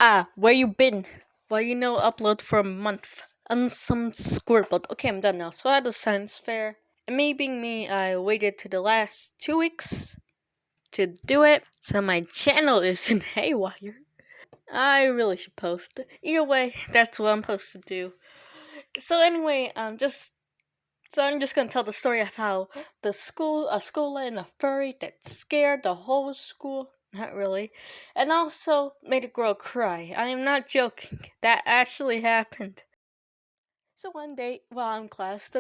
Where you been? Well, upload for a month. On some squirrel. Okay, I'm done now. So I had a science fair. And me being me, I waited to the last 2 weeks to do it. So my channel is in haywire. I really should post. Either way, that's what I'm supposed to do. So anyway, I'm just gonna tell the story of how a school let in a furry that scared the whole school. Not really. And also made a girl cry. I am not joking. That actually happened. So one day, while in class,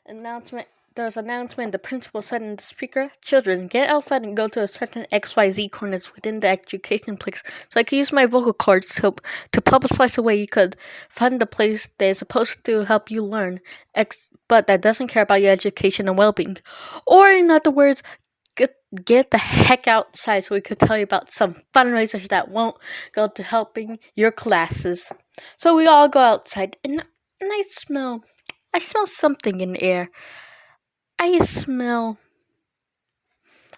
announcement there was an announcement. The principal said in the speaker, "Children, get outside and go to a certain XYZ corners within the education place, so I can use my vocal cords to publicize the way you could find the place that is supposed to help you learn, but that doesn't care about your education and well-being. Or in other words, get the heck outside so we could tell you about some fundraisers that won't go to helping your classes." So we all go outside, and I smell something in the air. I smell,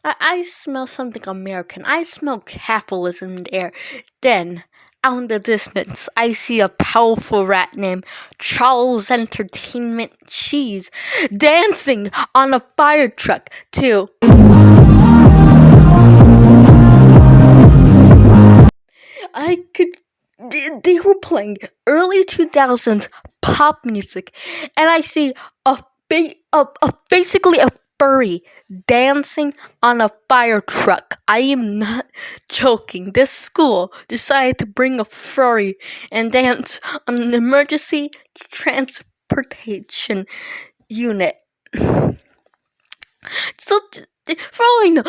I smell something American. I smell capitalism in the air. Then, out in the distance, I see a powerful rat named Charles Entertainment Cheese dancing on a fire truck too. I could. They were playing early 2000s pop music, and I see basically a furry dancing on a fire truck. I am not joking. This school decided to bring a furry and dance on an emergency transportation unit. So, for all I know,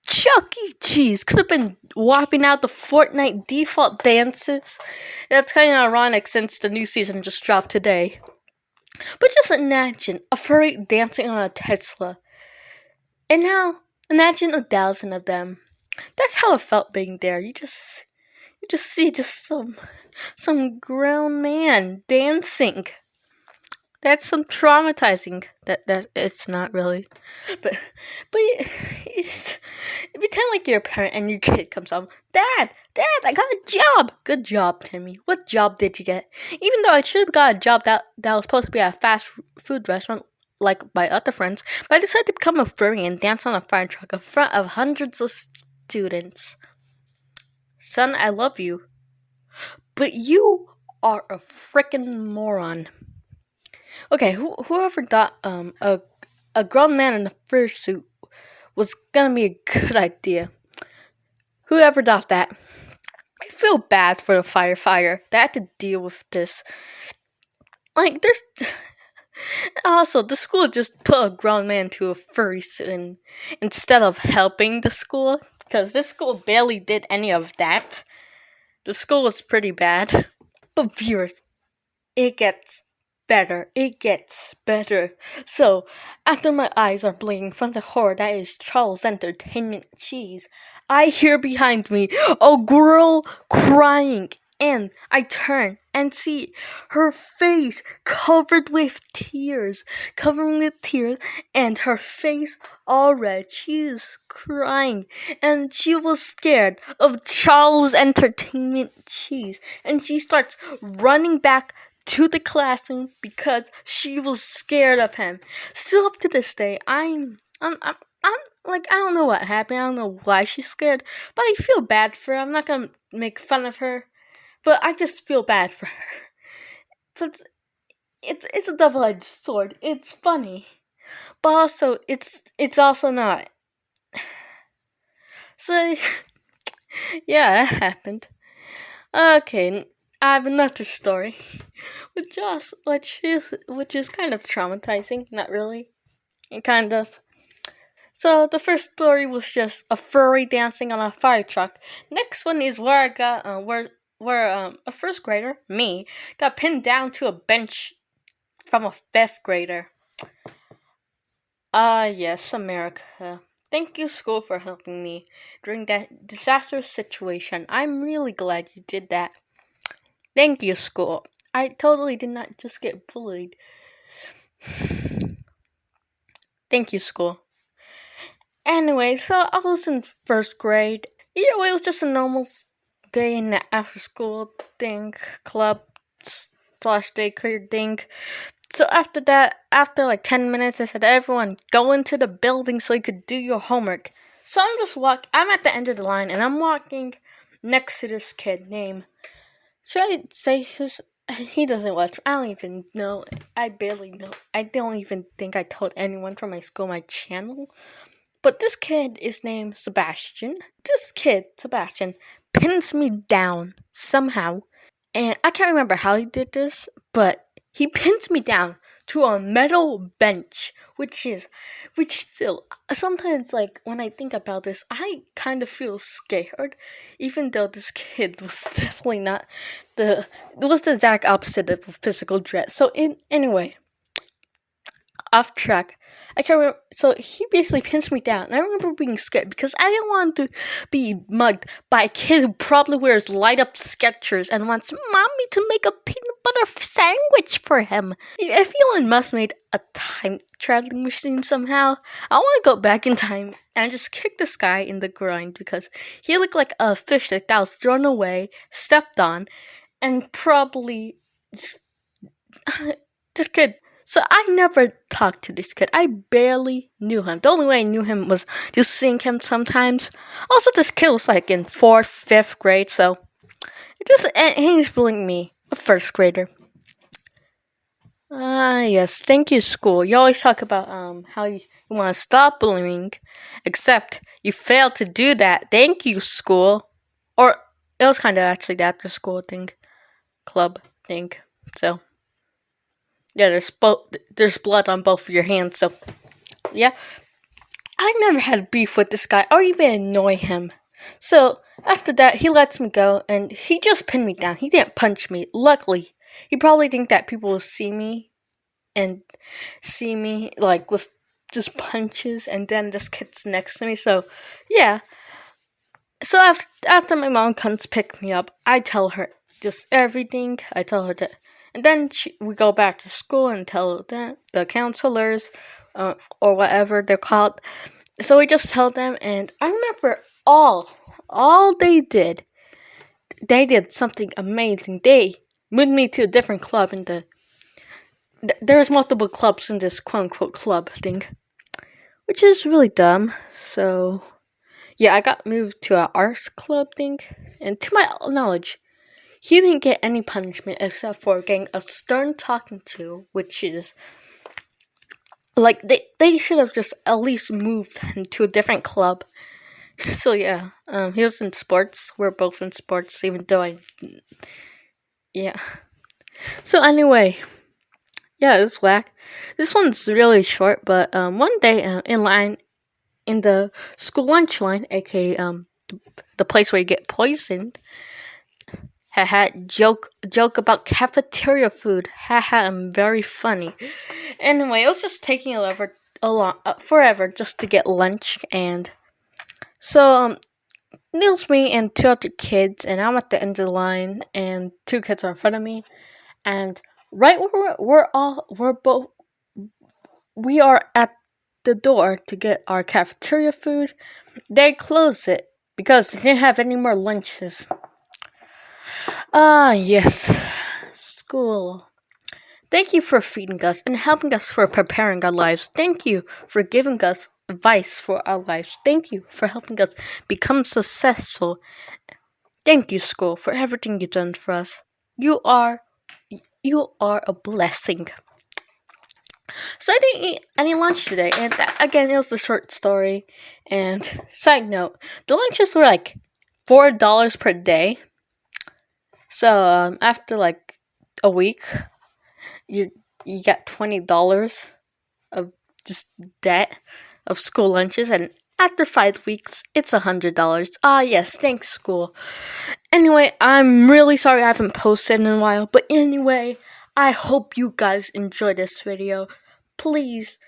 Chuck E. Cheese could have been whopping out the Fortnite default dances. That's kind of ironic since the new season just dropped today. But just imagine a furry dancing on a Tesla. And now, imagine 1,000 of them. That's how it felt being there. You just see some grown man dancing. That's some traumatizing. That it's not really, but it's pretend like you're a parent and your kid comes home. Dad, I got a job. Good job, Timmy. What job did you get? Even though I should have got a job that was supposed to be at a fast food restaurant, like my other friends, but I decided to become a furry and dance on a fire truck in front of hundreds of students. Son, I love you, but you are a freaking moron. Okay, whoever thought a grown man in a fursuit was gonna be a good idea? Whoever thought that? I feel bad for the firefighter that had to deal with this. Like, there's also the school just put a grown man to a furry suit instead of helping the school, because this school barely did any of that. The school was pretty bad. But viewers, it gets better. It gets better. So, after my eyes are blinking from the horror that is Charles Entertainment Cheese, I hear behind me a girl crying, and I turn and see her face covered with tears, and her face all red. She is crying, and she was scared of Charles Entertainment Cheese, and she starts running back to the classroom because she was scared of him. Still up to this day, I'm like, I don't know what happened. I don't know why she's scared, but I feel bad for her. I'm not gonna make fun of her, but I just feel bad for her. But it's a double-edged sword. It's funny, but also it's also not. So yeah, that happened. Okay, I have another story, which is kind of traumatizing. Not really, kind of. So the first story was just a furry dancing on a fire truck. Next one is where I got where a first grader, me, got pinned down to a bench from a fifth grader. Yes, America. Thank you, school, for helping me during that disastrous situation. I'm really glad you did that. Thank you, school. I totally did not just get bullied. Thank you, school. Anyway, so I was in first grade. Either way, it was just a normal day in the after school thing, club slash daycare thing. So after that, after like 10 minutes, I said, everyone, go into the building so you could do your homework. So I'm at the end of the line, and I'm walking next to this kid named, should I say his, he doesn't watch, I don't even know, I barely know, I don't even think I told anyone from my school my channel. But this kid is named Sebastian. This kid, Sebastian, pins me down somehow. And I can't remember how he did this, but he pins me down to a metal bench, which still, sometimes, like, when I think about this, I kind of feel scared, even though this kid was definitely not it was the exact opposite of a physical threat. So, anyway, off track. I can't remember. So he basically pins me down, and I remember being scared because I didn't want to be mugged by a kid who probably wears light-up Skechers and wants mommy to make a peanut butter sandwich for him. If Elon Musk made a time-traveling machine somehow, I want to go back in time and just kick this guy in the groin because he looked like a fish that was thrown away, stepped on, and probably this kid. So I never talked to this kid. I barely knew him. The only way I knew him was just seeing him sometimes. Also, this kid was like in 4th, 5th grade, so he's bullying me, a 1st grader. Yes, thank you, school. You always talk about how you want to stop bullying, except you failed to do that. Thank you, school. Or it was kind of actually the after school thing, club thing. So. Yeah, there's blood on both of your hands, so, yeah. I never had beef with this guy, or even annoy him. So, after that, he lets me go, and he just pinned me down. He didn't punch me. Luckily, he probably think that people will see me, like, with just punches, and then this kid's next to me, so, yeah. So, after my mom comes pick me up, I tell her just everything. I tell her that. And then we go back to school and tell the counselors, or whatever they're called. So we just tell them, and I remember all they did something amazing. They moved me to a different club there's multiple clubs in this quote-unquote club thing, which is really dumb. So, yeah, I got moved to an arts club thing, and to my knowledge, he didn't get any punishment except for getting a stern talking to, which is, like, they should have just at least moved him to a different club. So, yeah, he was in sports. We're both in sports, even though yeah. So, anyway, yeah, it's whack. This one's really short, but, one day, in line, in the school lunch line, aka, the place where you get poisoned, joke about cafeteria food. I'm very funny. Anyway, it was just taking forever just to get lunch, and so it was me and 2 other kids, and I'm at the end of the line, and 2 kids are in front of me, and right where we are at the door to get our cafeteria food, they closed it because they didn't have any more lunches. Yes, school. Thank you for feeding us and helping us for preparing our lives. Thank you for giving us advice for our lives. Thank you for helping us become successful. Thank you, school, for everything you've done for us. You are a blessing. So I didn't eat any lunch today, and again, it was a short story. And side note, the lunches were like $4 per day. So, after like a week, you get $20 of just debt of school lunches, and after 5 weeks, it's $100. Yes, thanks, school. Anyway, I'm really sorry I haven't posted in a while, but anyway, I hope you guys enjoyed this video. Please,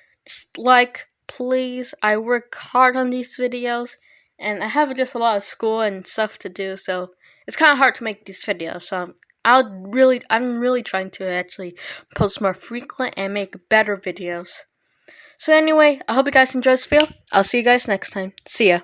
please, I work hard on these videos, and I have just a lot of school and stuff to do, so it's kind of hard to make these videos, so I'm really trying to actually post more frequent and make better videos. So anyway, I hope you guys enjoyed this video. I'll see you guys next time. See ya.